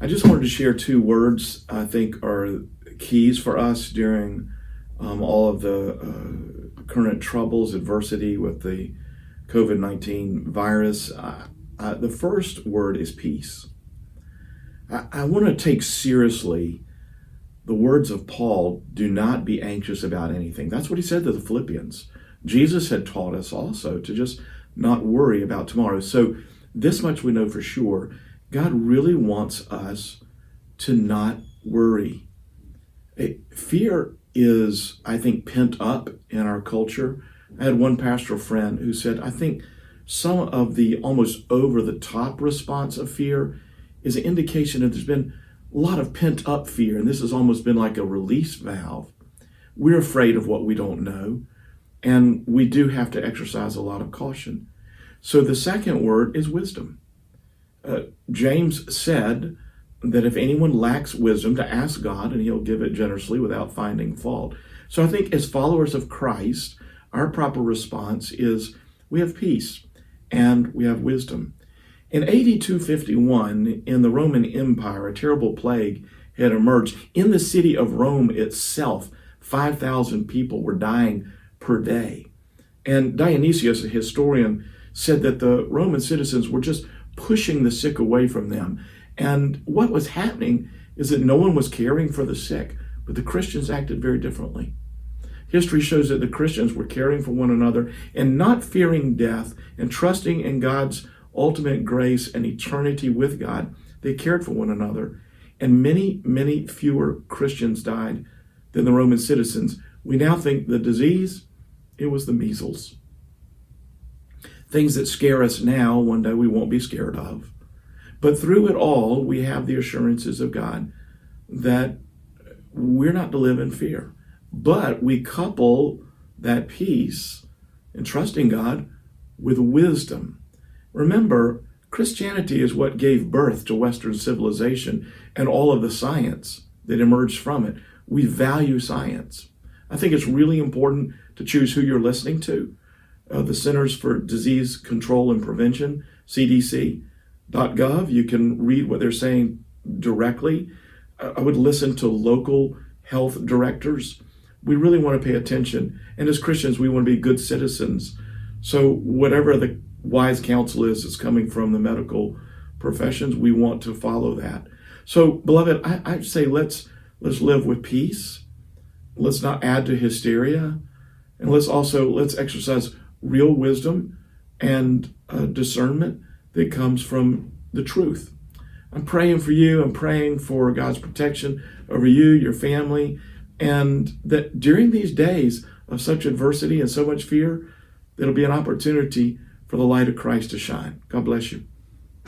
I just wanted to share two words I think are keys for us during all of the current troubles, adversity with the COVID-19 virus. The first word is peace. I want to take seriously the words of Paul, do not be anxious about anything. That's what he said to the Philippians. Jesus had taught us also to just not worry about tomorrow. So this much we know for sure. God really wants us to not worry. Fear is, I think, pent up in our culture. I had one pastoral friend who said, I think some of the almost over-the-top response of fear is an indication that there's been a lot of pent-up fear, and this has almost been like a release valve. We're afraid of what we don't know, and we do have to exercise a lot of caution. So the second word is wisdom. James said that if anyone lacks wisdom, to ask God, and he'll give it generously without finding fault. So I think as followers of Christ, our proper response is we have peace and we have wisdom. In AD 251, in the Roman Empire, a terrible plague had emerged. In the city of Rome itself, 5,000 people were dying per day. And Dionysius, a historian, said that the Roman citizens were just pushing the sick away from them. And what was happening is that no one was caring for the sick, but the Christians acted very differently. History shows that the Christians were caring for one another and not fearing death and trusting in God's ultimate grace and eternity with God. They cared for one another. And many, many fewer Christians died than the Roman citizens. We now think the disease, it was the measles. Things that scare us now, one day we won't be scared of. But through it all, we have the assurances of God that we're not to live in fear. But we couple that peace and trusting God with wisdom. Remember, Christianity is what gave birth to Western civilization and all of the science that emerged from it. We value science. I think it's really important to choose who you're listening to. The Centers for Disease Control and Prevention, CDC.gov, you can read what they're saying directly. I would listen to local health directors. We really want to pay attention. And as Christians, we want to be good citizens. So whatever the wise counsel is that's coming from the medical professions, we want to follow that. So, beloved, I'd say let's live with peace. Let's not add to hysteria. And let's exercise real wisdom and discernment that comes from the truth. I'm praying for you. I'm praying for God's protection over you, your family, and that during these days of such adversity and so much fear, there'll be an opportunity for the light of Christ to shine. God bless you.